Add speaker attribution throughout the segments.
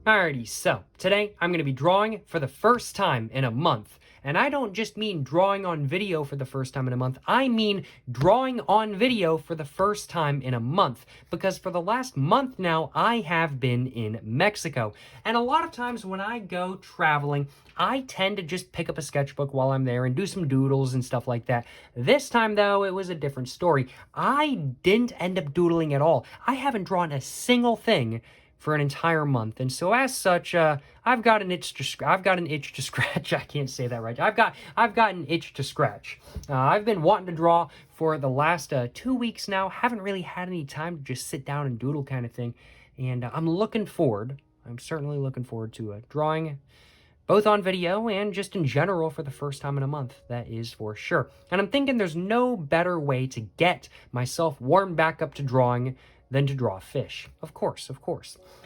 Speaker 1: Alrighty, so today I'm going to be drawing for the first time in a month. And I don't just mean drawing on video for the first time in a month. I mean drawing on video for the first time in a month. Because for the last month now, I have been in Mexico. And a lot of times when I go traveling, I tend to just pick up a sketchbook while I'm there and do some doodles and stuff like that. This time, though, it was a different story. I didn't end up doodling at all. I haven't drawn a single thing for an entire month, and so as such, I've got an itch to scratch. I can't say that right. I've got an itch to scratch. I've been wanting to draw for the last 2 weeks now. Haven't really had any time to just sit down and doodle kind of thing, and I'm certainly looking forward to drawing both on video and just in general for the first time in a month, that is for sure. And I'm thinking there's no better way to get myself warmed back up to drawing than to draw fish. Of course.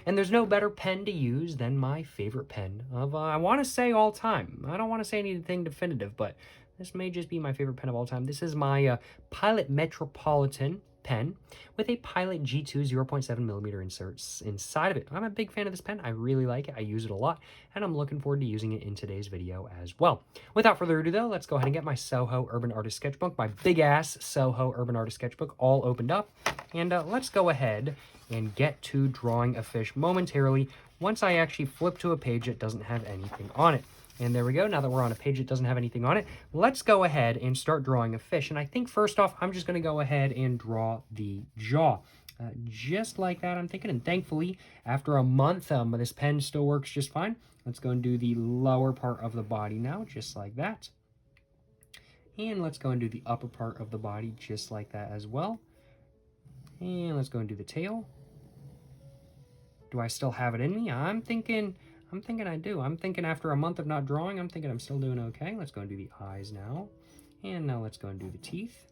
Speaker 1: And there's no better pen to use than my favorite pen of, I want to say all time. I don't want to say anything definitive, but this may just be my favorite pen of all time. This is my Pilot Metropolitan pen with a Pilot G2 0.7 millimeter inserts inside of it. I'm a big fan of this pen. I really like it. I use it a lot, and I'm looking forward to using it in today's video as well. Without further ado, though, let's go ahead and get my Soho Urban Artist Sketchbook, my big-ass Soho Urban Artist Sketchbook, all opened up, and let's go ahead and get to drawing a fish momentarily once I actually flip to a page that doesn't have anything on it. And there we go. Now that we're on a page that doesn't have anything on it, let's go ahead and start drawing a fish. And I think first off, I'm just going to go ahead and draw the jaw. Just like that, I'm thinking. And thankfully, after a month, this pen still works just fine. Let's go and do the lower part of the body now, just like that. And let's go and do the upper part of the body, just like that as well. And let's go and do the tail. Do I still have it in me? I'm thinking I do. I'm thinking after a month of not drawing, I'm thinking I'm still doing okay. Let's go and do the eyes now. And now let's go and do the teeth.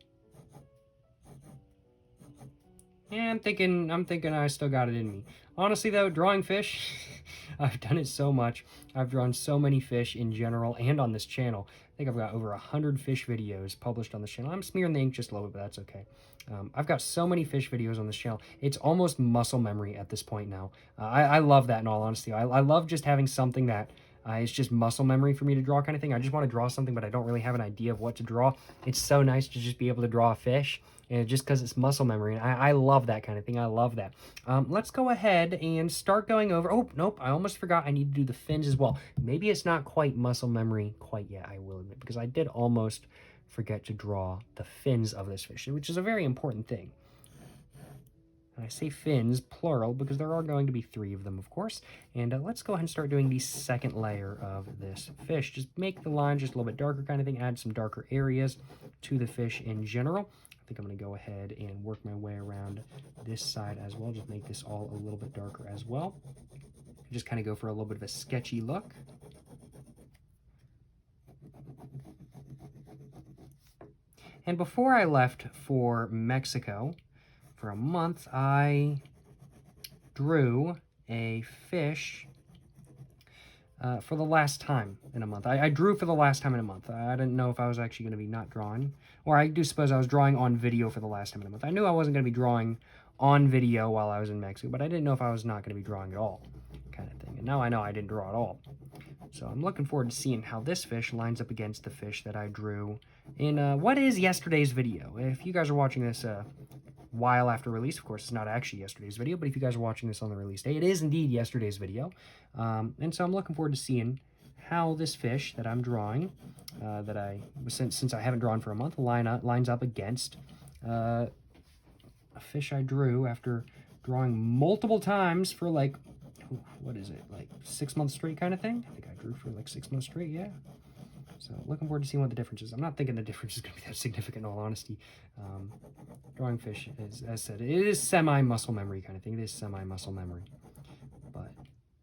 Speaker 1: And I'm thinking I still got it in me. Honestly though, drawing fish, I've done it so much. I've drawn so many fish in general and on this channel. I think I've got over 100 fish videos published on this channel. I'm smearing the ink just a little bit, but that's okay. I've got so many fish videos on this channel. It's almost muscle memory at this point now. I love that in all honesty. I love just having something that it's just muscle memory for me to draw kind of thing. I just want to draw something, but I don't really have an idea of what to draw. It's so nice to just be able to draw a fish. And just because it's muscle memory. And I love that kind of thing. I love that. Let's go ahead and start going over. Oh, nope. I almost forgot I need to do the fins as well. Maybe it's not quite muscle memory quite yet, I will admit. Because I did almost forget to draw the fins of this fish, which is a very important thing. And I say fins, plural, because there are going to be 3 of them, of course. And let's go ahead and start doing the second layer of this fish. Just make the line just a little bit darker kind of thing. Add some darker areas to the fish in general. I think I'm going to go ahead and work my way around this side as well. Just make this all a little bit darker as well. Just kind of go for a little bit of a sketchy look. And before I left for Mexico for a month, I drew a fish for the last time in a month. I drew for the last time in a month. I didn't know if I was actually going to be not drawing. Or I do suppose I was drawing on video for the last time in a month. I knew I wasn't going to be drawing on video while I was in Mexico, but I didn't know if I was not going to be drawing at all, kind of thing. And now I know I didn't draw at all. So I'm looking forward to seeing how this fish lines up against the fish that I drew in what is yesterday's video. If you guys are watching this while after release, of course, it's not actually yesterday's video, but if you guys are watching this on the release day, it is indeed yesterday's video. And so I'm looking forward to seeing how this fish that I'm drawing, since I haven't drawn for a month, lines up against a fish I drew after drawing multiple times for like, what is it, like 6 months straight kind of thing? I think I drew for like 6 months straight, yeah. So looking forward to seeing what the difference is. I'm not thinking the difference is going to be that significant in all honesty. Drawing fish, as I said, it is semi-muscle memory kind of thing. It is semi-muscle memory. But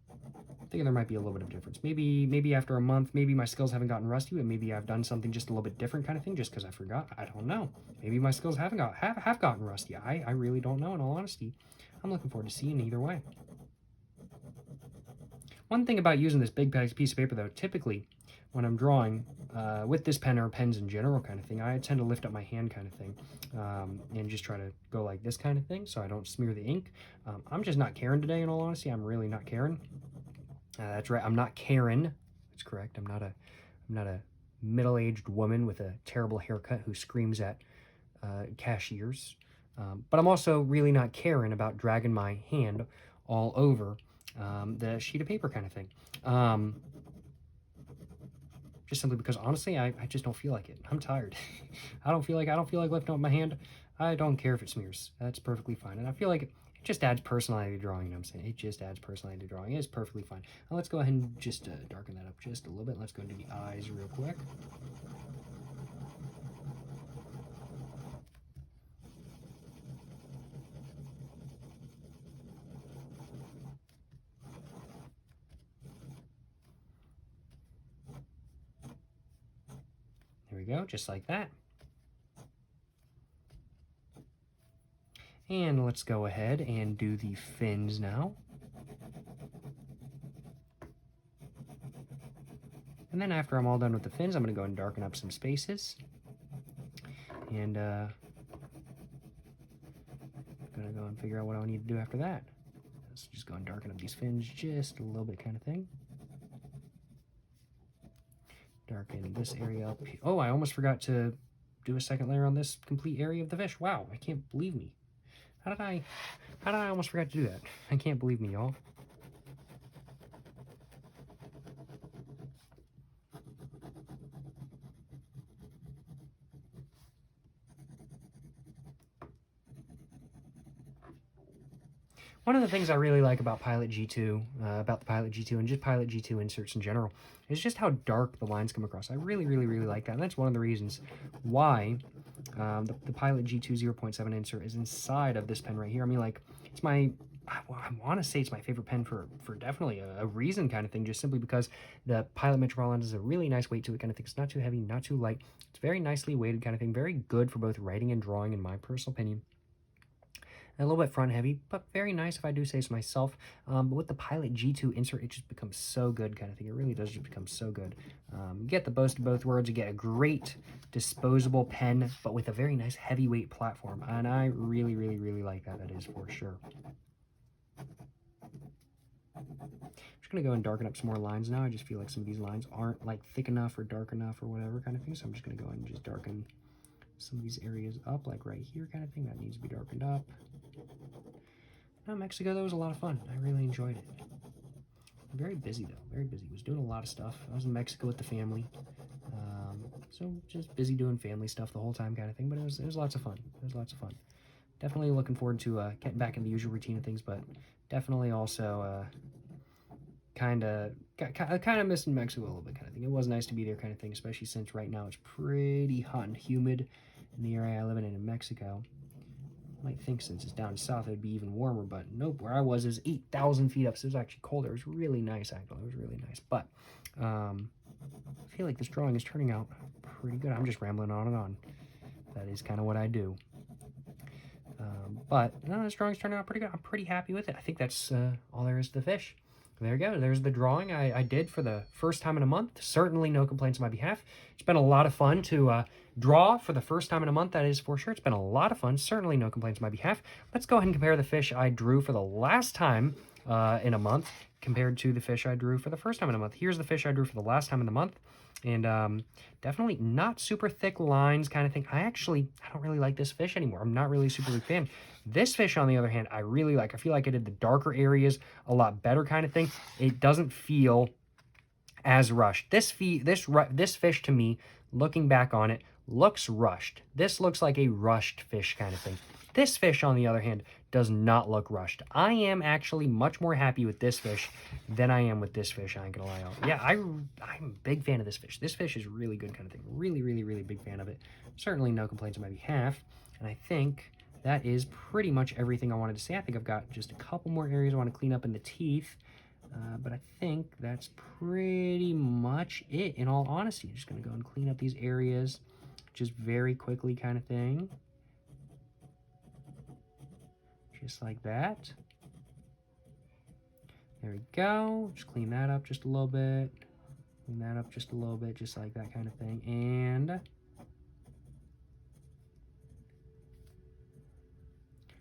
Speaker 1: I'm thinking there might be a little bit of difference. Maybe after a month, maybe my skills haven't gotten rusty, but maybe I've done something just a little bit different kind of thing just because I forgot. I don't know. Maybe my skills have gotten rusty. I really don't know in all honesty. I'm looking forward to seeing either way. One thing about using this big piece of paper, though, typically when I'm drawing with this pen or pens in general kind of thing, I tend to lift up my hand kind of thing and just try to go like this kind of thing so I don't smear the ink. I'm just not caring today, in all honesty. I'm really not caring. That's right. I'm not Karen. That's correct. I'm not a middle-aged woman with a terrible haircut who screams at cashiers. But I'm also really not Karen about dragging my hand all over the sheet of paper kind of thing. Just simply because honestly, I just don't feel like it. I'm tired. I don't feel like lifting up my hand. I don't care if it smears. That's perfectly fine. And I feel like it just adds personality to drawing, you know what I'm saying? It just adds personality to drawing. It's perfectly fine. Now let's go ahead and just darken that up just a little bit. Let's go into the eyes real quick. There we go, just like that. And let's go ahead and do the fins now. And then after I'm all done with the fins, I'm going to go and darken up some spaces. And I'm going to go and figure out what I need to do after that. Let's just go and darken up these fins just a little bit kind of thing. Darken this area up. Oh, I almost forgot to do a second layer on this complete area of the fish. Wow, I can't believe me. How did I almost forget to do that? I can't believe me, y'all. One of the things I really like about Pilot G2, about the Pilot G2 and just Pilot G2 inserts in general, is just how dark the lines come across. I really, really, really like that. And that's one of the reasons why the Pilot G2 0.7 insert is inside of this pen right here. I mean, like, it's my, I want to say it's my favorite pen for definitely a reason kind of thing, just simply because the Pilot Metropolitan has a really nice weight to it kind of thing. It's not too heavy, not too light. It's very nicely weighted kind of thing. Very good for both writing and drawing, in my personal opinion. A little bit front heavy, but very nice if I do say so myself. But with the Pilot G2 insert, it just becomes so good kind of thing. It really does just become so good. You get the best of both worlds. You get a great disposable pen, but with a very nice heavyweight platform. And I really, really, really like that. That is for sure. I'm just going to go and darken up some more lines now. I just feel like some of these lines aren't like thick enough or dark enough or whatever kind of thing. So I'm just going to go and just darken some of these areas up, like right here kind of thing. That needs to be darkened up. Mexico, that was a lot of fun. I really enjoyed it. Very busy, though. Very busy. Was doing a lot of stuff. I was in Mexico with the family. So just busy doing family stuff the whole time kind of thing. But it was lots of fun. It was lots of fun. Definitely looking forward to getting back in the usual routine of things, but definitely also kind of missing Mexico a little bit kind of thing. It was nice to be there kind of thing, especially since right now it's pretty hot and humid in the area I live in Mexico. Might think since it's down south it'd be even warmer, but nope. Where I was is 8,000 feet up, so it was actually colder. It was really nice, actually. It was really nice. But I feel like this drawing is turning out pretty good. I'm just rambling on and on. That is kind of what I do. But no, this drawing's turning out pretty good. I'm pretty happy with it. I think that's all there is to the fish. There you go. There's the drawing I did for the first time in a month. Certainly no complaints on my behalf. It's been a lot of fun to draw for the first time in a month, that is for sure. It's been a lot of fun. Certainly no complaints on my behalf. Let's go ahead and compare the fish I drew for the last time in a month compared to the fish I drew for the first time in a month. Here's the fish I drew for the last time in the month. And definitely not super thick lines kind of thing. I don't really like this fish anymore. I'm not really a super big fan. This fish, on the other hand, I really like. I feel like I did the darker areas a lot better kind of thing. It doesn't feel as rushed. This fish to me, looking back on it, looks rushed. This looks like a rushed fish kind of thing. This fish, on the other hand, does not look rushed. I am actually much more happy with this fish than I am with this fish, I ain't gonna lie. Yeah, I'm a big fan of this fish. This fish is really good kind of thing. Really, really, really big fan of it. Certainly no complaints on my behalf. And I think that is pretty much everything I wanted to say. I think I've got just a couple more areas I want to clean up in the teeth. But I think that's pretty much it, in all honesty. Just going to go and clean up these areas just very quickly kind of thing. Just like that. There we go. Just clean that up just a little bit. Clean that up just a little bit, just like that kind of thing. And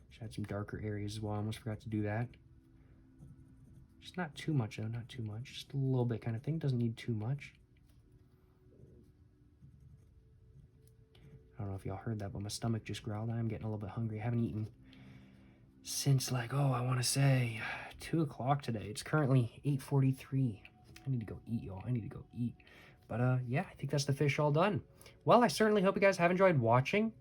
Speaker 1: just add some darker areas as well. I almost forgot to do that. Just not too much, though. Not too much. Just a little bit kind of thing. Doesn't need too much. I don't know if y'all heard that, but my stomach just growled. I'm getting a little bit hungry. I haven't eaten since, like, I want to say 2 o'clock today. It's currently 8:43. I need to go eat, y'all. I need to go eat. But, yeah, I think that's the fish all done. Well, I certainly hope you guys have enjoyed watching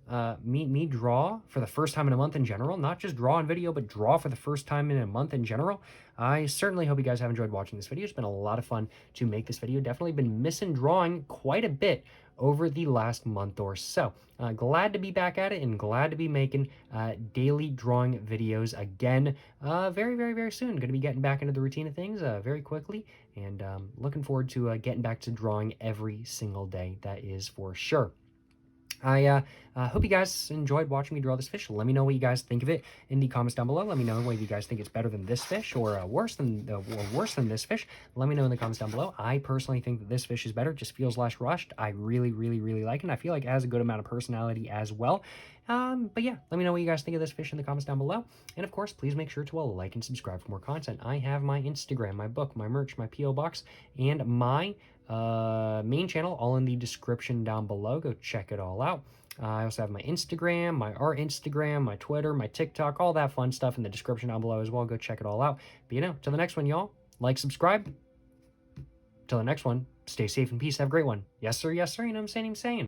Speaker 1: me draw for the first time in a month in general. Not just draw on video, but draw for the first time in a month in general. I certainly hope you guys have enjoyed watching this video. It's been a lot of fun to make this video. Definitely been missing drawing quite a bit over the last month or so. Glad to be back at it and glad to be making daily drawing videos again very, very, very soon. Going to be getting back into the routine of things very quickly, and looking forward to getting back to drawing every single day. That is for sure. I hope you guys enjoyed watching me draw this fish. Let me know what you guys think of it in the comments down below. Let me know whether you guys think it's better than this fish or worse than this fish. Let me know in the comments down below. I personally think that this fish is better. It just feels less rushed. I really, really, really like it. And I feel like it has a good amount of personality as well. But yeah, let me know what you guys think of this fish in the comments down below. And of course, please make sure to like and subscribe for more content. I have my Instagram, my book, my merch, my P.O. box, and my main channel all in the description down below. Go check it all out. I also have my Instagram, my art Instagram, my Twitter, my TikTok, all that fun stuff in the description down below as well. Go check it all out. But till the next one, y'all, like, subscribe. Till the next one, stay safe and peace. Have a great one. Yes, sir. Yes, sir. You know what I'm saying?